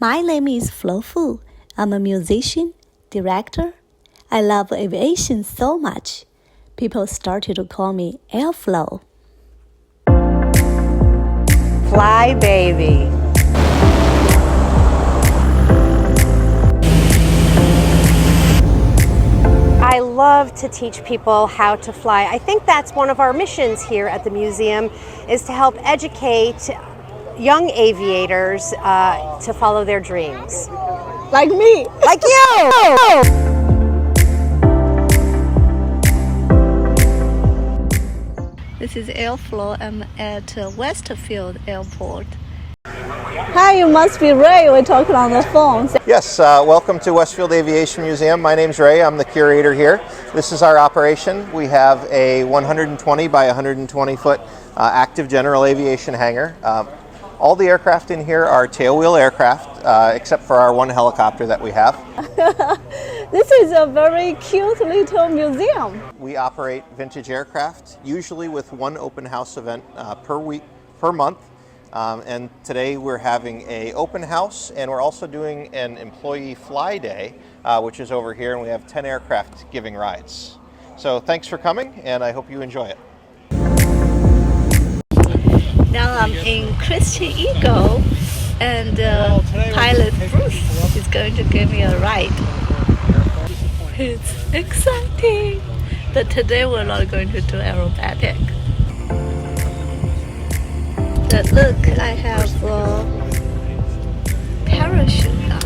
My name is Flo Fu. I'm a musician, director. I love aviation so much. People started to call me AirFlo. Fly baby. I love to teach people how to fly. I think that's one of our missions here at the museum, is to help educate young aviators to follow their dreams. Like me! Like you! This is AirFlo. I'm at Westfield Airport. Hi, you must be Ray. We're talking on the phone. Yes, welcome to Westfield Aviation Museum. My name's Ray. I'm the curator here. This is our operation. We have a 120 by 120 foot active general aviation hangar. All the aircraft in here are tailwheel aircraft, except for our one helicopter that we have. This is a very cute little museum. We operate vintage aircraft, usually with one open house event per month. And today we're having an open house, and we're also doing an employee fly day, which is over here, and we have 10 aircraft giving rides. So thanks for coming, and I hope you enjoy it. Now I'm in Christian Eagle, and pilot Bruce is going to give me a ride. It's exciting! But today we're not going to do aerobatic. But look, I have a parachute on.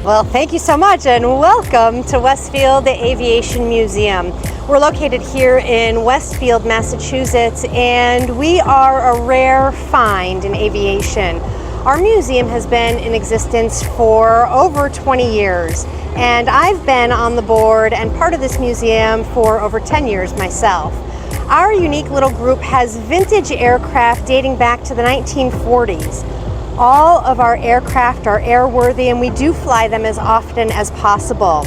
Well, thank you so much, and welcome to Westfield Aviation Museum. We're located here in Westfield, Massachusetts, and we are a rare find in aviation. Our museum has been in existence for over 20 years, and I've been on the board and part of this museum for over 10 years myself. Our unique little group has vintage aircraft dating back to the 1940s. All of our aircraft are airworthy, and we do fly them as often as possible.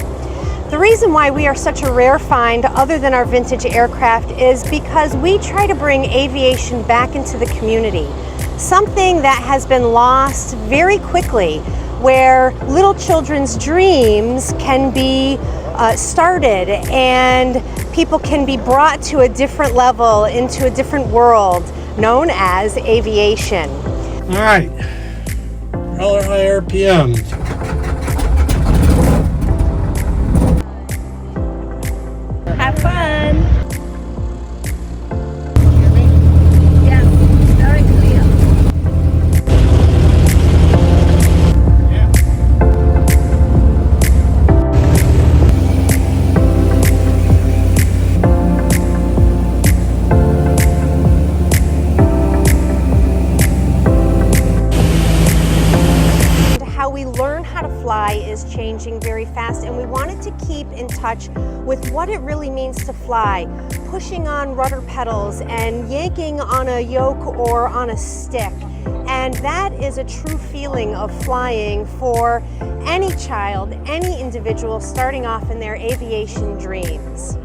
The reason why we are such a rare find, other than our vintage aircraft, is because we try to bring aviation back into the community. Something that has been lost very quickly, where little children's dreams can be started and people can be brought to a different level, into a different world known as aviation. All right, propeller high RPM. Have fun! Yeah, very clear. How we learn how to fly is changing very fast, and we wanted to keep in touch with what it really means to fly, pushing on rudder pedals and yanking on a yoke or on a stick. And that is a true feeling of flying for any child, any individual starting off in their aviation dreams.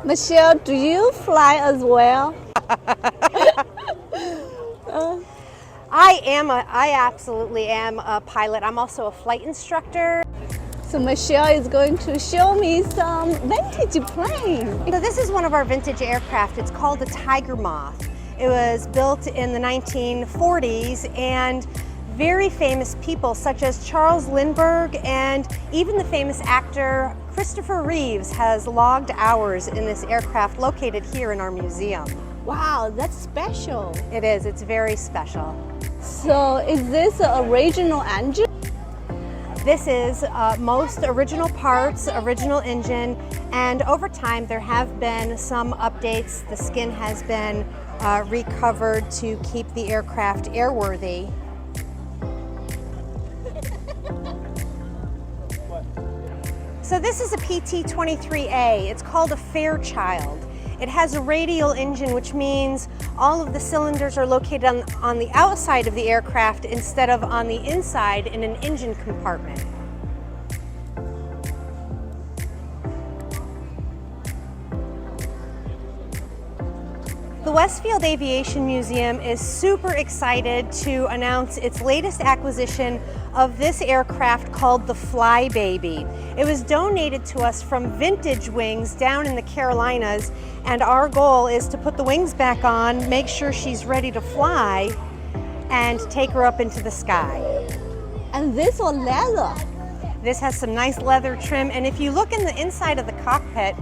Michelle, do you fly as well? I absolutely am a pilot. I'm also a flight instructor. So Michelle is going to show me some vintage plane. So this is one of our vintage aircraft. It's called a Tiger Moth. It was built in the 1940s, and very famous people such as Charles Lindbergh and even the famous actor Christopher Reeves has logged hours in this aircraft located here in our museum. Wow, that's special. It is, it's very special. So is this an original engine? This is most original parts, original engine, and over time there have been some updates. The skin has been recovered to keep the aircraft airworthy. So this is a PT-23A. It's called a Fairchild. It has a radial engine, which means all of the cylinders are located on the outside of the aircraft instead of on the inside in an engine compartment. Westfield Aviation Museum is super excited to announce its latest acquisition of this aircraft called the Flybaby. It was donated to us from Vintage Wings down in the Carolinas, and our goal is to put the wings back on, make sure she's ready to fly, and take her up into the sky. And this was leather. This has some nice leather trim, and if you look in the inside of the cockpit,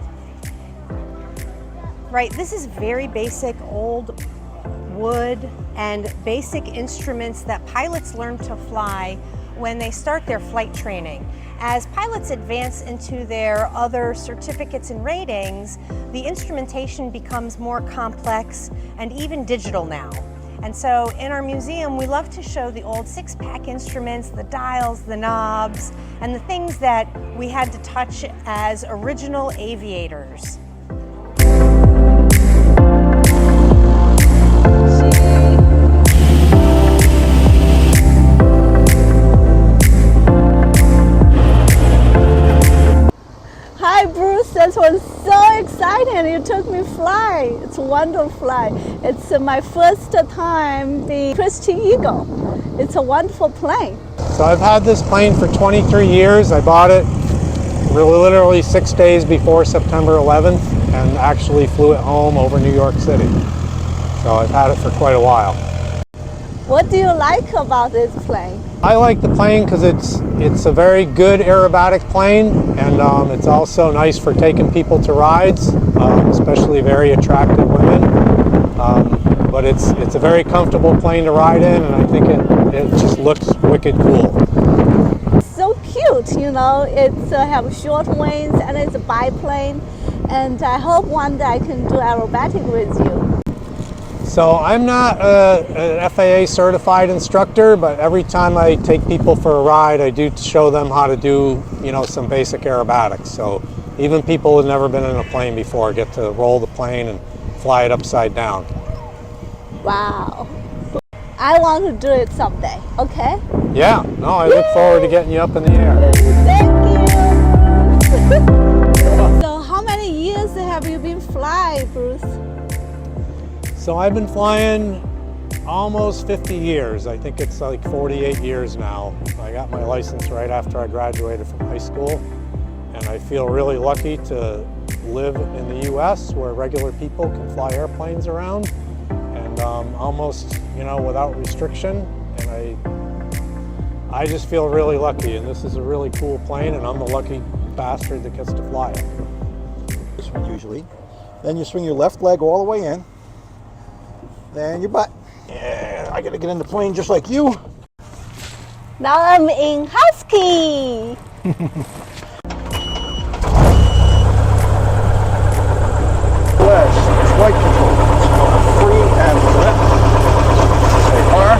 right, this is very basic old wood and basic instruments that pilots learn to fly when they start their flight training. As pilots advance into their other certificates and ratings, the instrumentation becomes more complex and even digital now. And so in our museum, we love to show the old six-pack instruments, the dials, the knobs, and the things that we had to touch as original aviators. Hi Bruce, that was so exciting. You took me fly. It's a wonderful fly. It's my first time being Christie Eagle. It's a wonderful plane. So I've had this plane for 23 years. I bought it literally 6 days before September 11th and actually flew it home over New York City. So I've had it for quite a while. What do you like about this plane? I like the plane because it's a very good aerobatic plane, and it's also nice for taking people to rides, especially very attractive women. But it's a very comfortable plane to ride in, and I think it just looks wicked cool. So cute, you know. It's have short wings and it's a biplane, and I hope one day I can do aerobatic with you. So I'm not an FAA certified instructor, but every time I take people for a ride, I do show them how to do, some basic aerobatics. So even people who've never been in a plane before get to roll the plane and fly it upside down. Wow. I want to do it someday, okay? Yeah, no, I look forward to getting you up in the air. Thank you. So how many years have you been flying, Bruce? So I've been flying almost 50 years. I think it's like 48 years now. I got my license right after I graduated from high school, and I feel really lucky to live in the US where regular people can fly airplanes around, and almost, without restriction. And I just feel really lucky, and this is a really cool plane, and I'm the lucky bastard that gets to fly it. This one usually. Then you swing your left leg all the way in. Then your butt. Yeah, I gotta get in the plane just like you. Now I'm in Husky. It's flight control. It's free and left. Say R.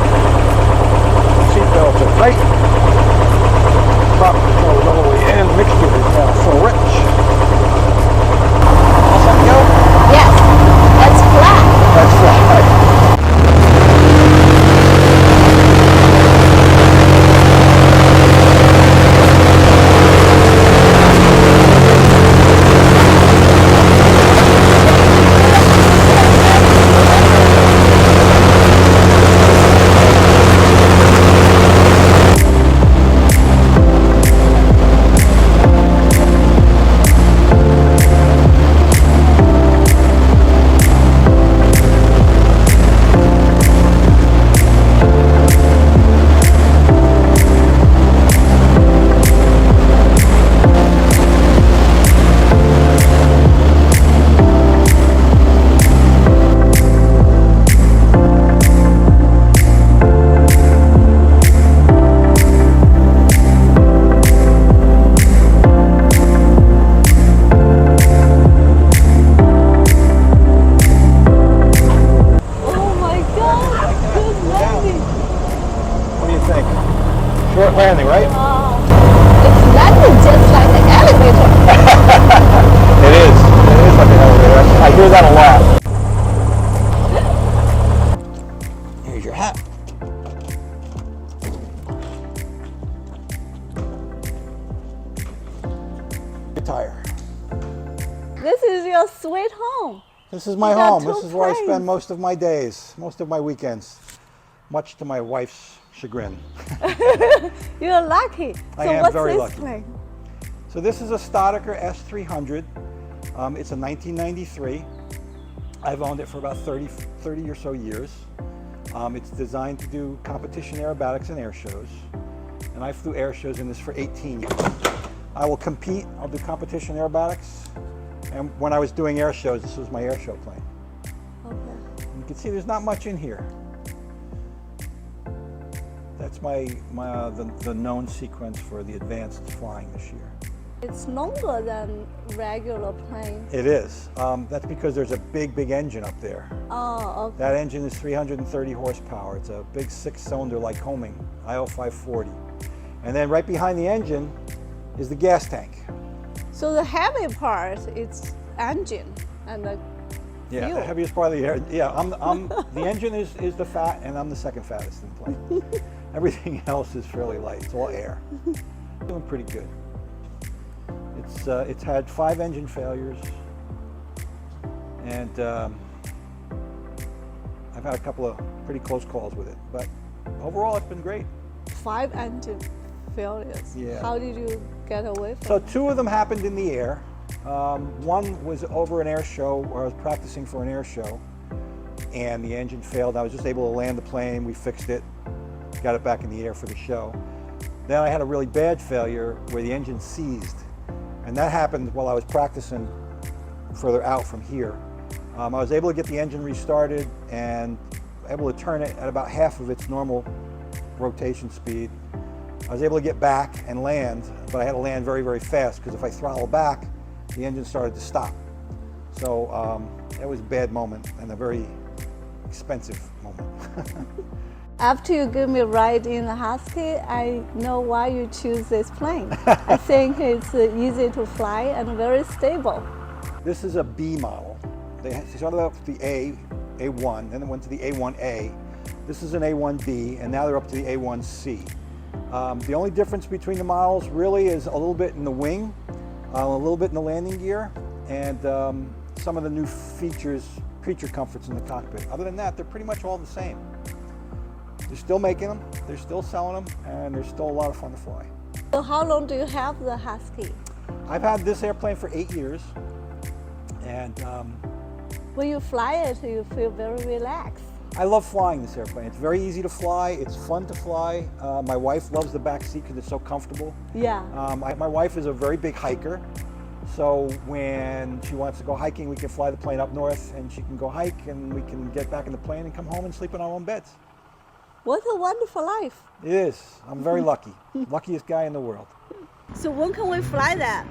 Seatbelts are tight. Top control is all the way in. Mixture is now so rich. All set to go? Yes, that's flat. That's fly. Short landing, right? It's landing just like an elevator. It is. It is like an elevator. I hear that a lot. Here's your hat. Your tire. This is your sweet home. This is my You got home. two This is where I spend planes. most of my days, most of my weekends, much to my wife's chagrin. You're lucky. I So am what's very this lucky. plane? So this is a Stodiker S300. It's a 1993. I've owned it for about 30 or so years. It's designed to do competition aerobatics and air shows. And I flew air shows in this for 18 years. I will compete, I'll do competition aerobatics. And when I was doing air shows, this was my air show plane. Okay. You can see there's not much in here. That's the known sequence for the advanced flying this year. It's longer than regular planes. It is. That's because there's a big engine up there. Oh, okay. That engine is 330 horsepower. It's a big 6-cylinder Lycoming IO 540. And then right behind the engine is the gas tank. So the heavy part is engine and the Yeah, fuel. the heaviest part of the air. Yeah, the engine is the fat, and I'm the second fattest in the plane. Everything else is fairly light. It's all air. Doing pretty good. It's had 5 engine failures, and I've had a couple of pretty close calls with it. But overall, it's been great. 5 engine failures. Yeah. How did you get away from So it? 2 of them happened in the air. One was over an air show where I was practicing for an air show, and the engine failed. I was just able to land the plane. We fixed it, got it back in the air for the show. Then I had a really bad failure where the engine seized, and that happened while I was practicing further out from here. I was able to get the engine restarted and able to turn it at about half of its normal rotation speed. I was able to get back and land, but I had to land very fast because if I throttle back, the engine started to stop. So that was a bad moment and a very expensive moment. After you give me a ride in the Husky, I know why you choose this plane. I think it's easy to fly and very stable. This is a B model. They started out with the A1, then it went to the A1A. This is an A1B, and now they're up to the A1C. The only difference between the models really is a little bit in the wing, a little bit in the landing gear, and some of the new features, creature comforts in the cockpit. Other than that, they're pretty much all the same. They're still making them, they're still selling them, and they're still a lot of fun to fly. So how long do you have the Husky? I've had this airplane for 8 years, and When you fly it, you feel very relaxed. I love flying this airplane. It's very easy to fly, it's fun to fly. My wife loves the back seat because it's so comfortable. Yeah. My wife is a very big hiker, so when she wants to go hiking, we can fly the plane up north and she can go hike and we can get back in the plane and come home and sleep in our own beds. What a wonderful life. It is. I'm very lucky. Luckiest guy in the world. So when can we fly that?